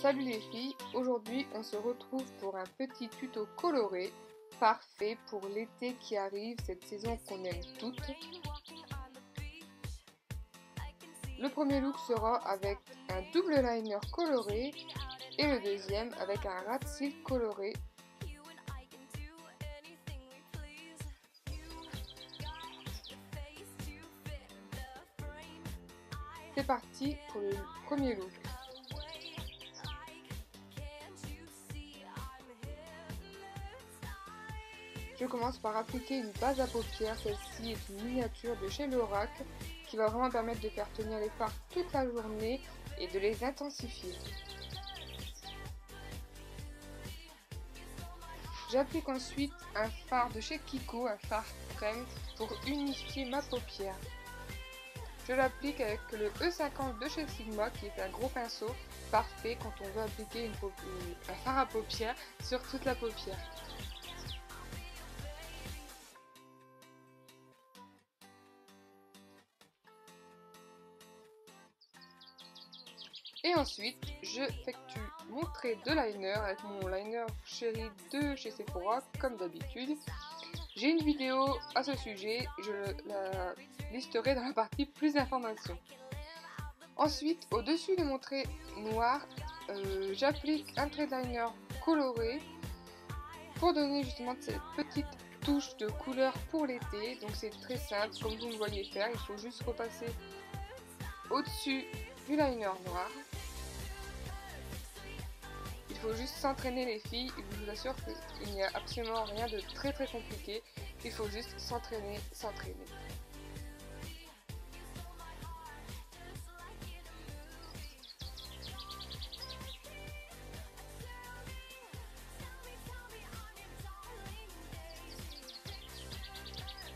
Salut les filles, aujourd'hui on se retrouve pour un petit tuto coloré, parfait pour l'été qui arrive, cette saison qu'on aime toutes. Le premier look sera avec un double liner coloré et le deuxième avec un ras de cils coloré. C'est parti pour le premier look. Je commence par appliquer une base à paupières, celle-ci est une miniature de chez Lorac qui va vraiment permettre de faire tenir les fards toute la journée et de les intensifier. J'applique ensuite un fard de chez Kiko, un fard crème pour unifier ma paupière. Je l'applique avec le E50 de chez Sigma qui est un gros pinceau parfait quand on veut appliquer un fard à paupières sur toute la paupière. Et ensuite, j'effectue mon trait de liner avec mon liner chéri de chez Sephora, comme d'habitude. J'ai une vidéo à ce sujet, je la listerai dans la partie plus d'informations. Ensuite, au-dessus de mon trait noir, j'applique un trait de liner coloré pour donner justement cette petite touche de couleur pour l'été. Donc c'est très simple, comme vous me voyez faire, il faut juste repasser au-dessus du liner noir. Il faut juste s'entraîner les filles, je vous assure qu'il n'y a absolument rien de très compliqué, il faut juste s'entraîner.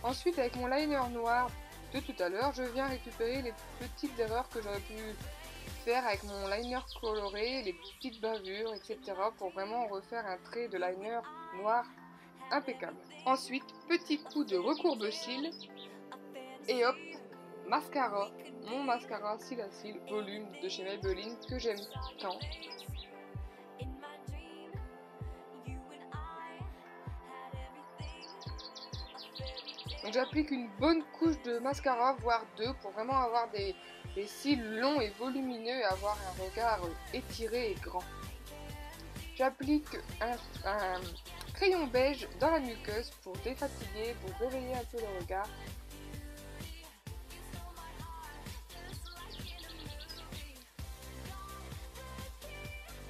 Ensuite, avec mon liner noir de tout à l'heure, je viens récupérer les petites erreurs que j'aurais pu faire avec mon liner coloré, les petites bavures, etc. pour vraiment refaire un trait de liner noir impeccable. Ensuite, petit coup de recourbe-cils et hop, mascara, mon mascara cils à cils volume de chez Maybelline que j'aime tant. Donc j'applique une bonne couche de mascara, voire deux, pour vraiment avoir des cils longs et volumineux et avoir un regard étiré et grand. J'applique un crayon beige dans la muqueuse pour défatiguer, pour réveiller un peu le regard.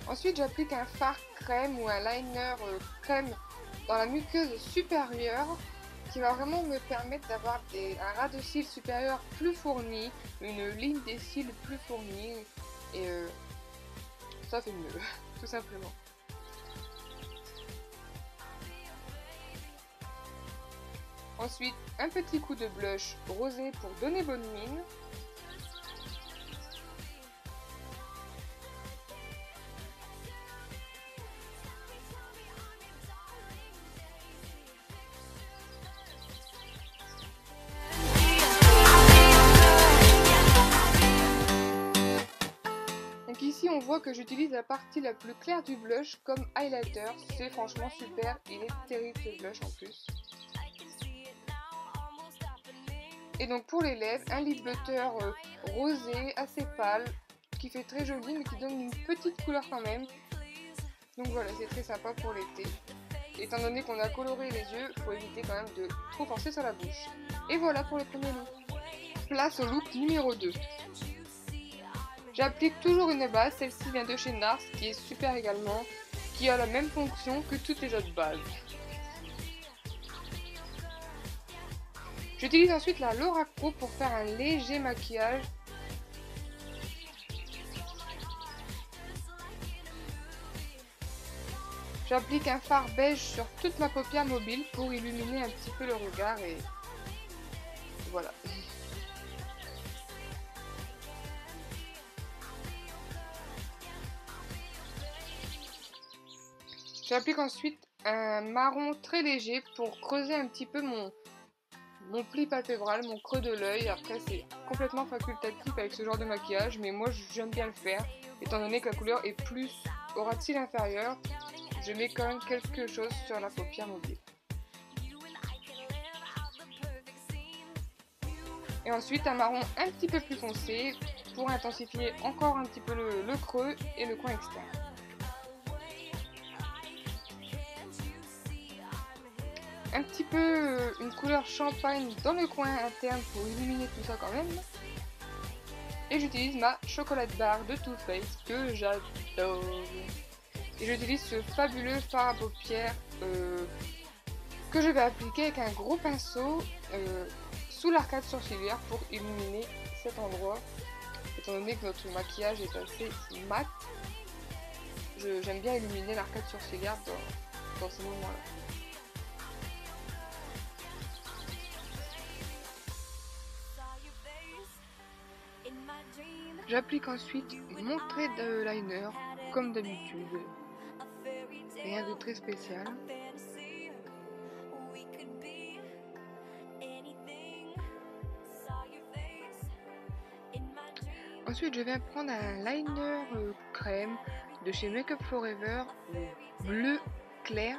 Ensuite j'applique un fard crème ou un liner crème dans la muqueuse supérieure qui va vraiment me permettre d'avoir un ras de cils supérieur plus fourni, une ligne des cils plus fournie et ça fait mieux, tout simplement. Ensuite, un petit coup de blush rosé pour donner bonne mine. Donc ici on voit que j'utilise la partie la plus claire du blush comme highlighter, c'est franchement super, il est terrible ce blush en plus. Et donc pour les lèvres, un lip butter rosé assez pâle, qui fait très joli mais qui donne une petite couleur quand même. Donc voilà, c'est très sympa pour l'été. Étant donné qu'on a coloré les yeux, il faut éviter quand même de trop forcer sur la bouche. Et voilà pour le premier look. Place au look numéro 2. J'applique toujours une base, celle-ci vient de chez NARS, qui est super également, qui a la même fonction que toutes les autres bases. J'utilise ensuite la Lorac Pro pour faire un léger maquillage. J'applique un fard beige sur toute ma paupière mobile pour illuminer un petit peu le regard et voilà. J'applique ensuite un marron très léger pour creuser un petit peu mon pli palpébral, mon creux de l'œil. Après c'est complètement facultatif avec ce genre de maquillage, mais moi j'aime bien le faire. étant donné que la couleur est plus au ras de cils inférieur, je mets quand même quelque chose sur la paupière mobile. Et ensuite un marron un petit peu plus foncé pour intensifier encore un petit peu le creux et le coin externe. Un petit peu une couleur champagne dans le coin interne pour illuminer tout ça quand même. Et j'utilise ma chocolate barre de Too Faced que j'adore. Et j'utilise ce fabuleux fard à paupières que je vais appliquer avec un gros pinceau sous l'arcade sourcilière pour illuminer cet endroit. Étant donné que notre maquillage est assez mat, j'aime bien illuminer l'arcade sourcilière dans ces moments-là. J'applique ensuite mon trait de liner comme d'habitude. Rien de très spécial. Ensuite, je viens prendre un liner crème de chez Make Up For Ever bleu clair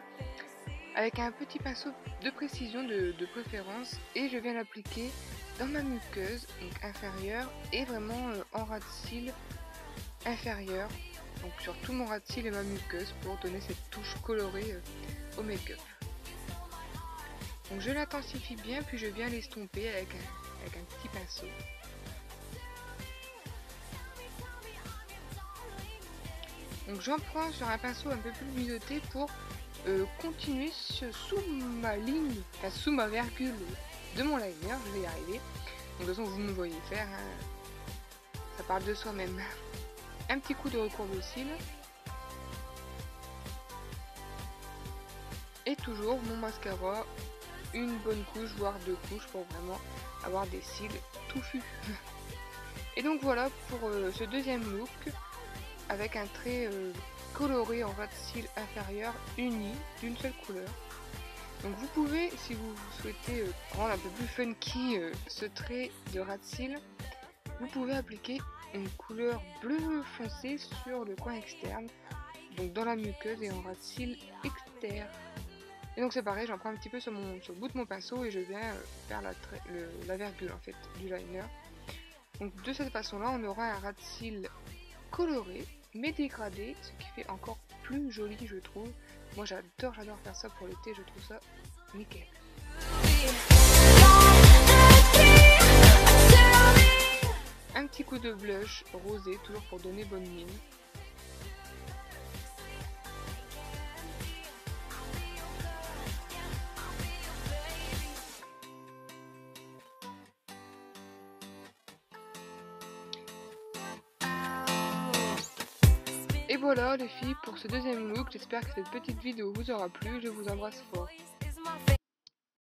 avec un petit pinceau de précision de préférence et je viens l'appliquer dans ma muqueuse, donc inférieure, et vraiment en ras de cils inférieur, donc sur tout mon ras de cils et ma muqueuse pour donner cette touche colorée au make-up. Donc je l'intensifie bien, puis je viens l'estomper avec un petit pinceau. Donc j'en prends sur un pinceau un peu plus lumiноté pour continuer sous ma ligne, enfin sous ma virgule de mon liner, je vais y arriver. Donc, de toute façon, vous me voyez faire, hein. Ça parle de soi-même. Un petit coup de recourbe de cils. Et toujours mon mascara, une bonne couche, voire 2 couches pour vraiment avoir des cils touffus. Et donc voilà pour ce deuxième look, avec un trait coloré en ras de cils inférieur uni d'une seule couleur. Donc vous pouvez, si vous souhaitez rendre un peu plus funky ce trait de ras de cils, vous pouvez appliquer une couleur bleu foncé sur le coin externe, donc dans la muqueuse et en ras de cils externe. Et donc c'est pareil, j'en prends un petit peu sur le bout de mon pinceau et je viens faire la virgule en fait du liner. Donc de cette façon là on aura un ras de cils coloré mais dégradé, ce qui fait encore plus joli je trouve. Moi j'adore faire ça pour l'été, je trouve ça nickel. Un petit coup de blush rosé, toujours pour donner bonne mine. Et voilà les filles pour ce deuxième look, j'espère que cette petite vidéo vous aura plu, je vous embrasse fort.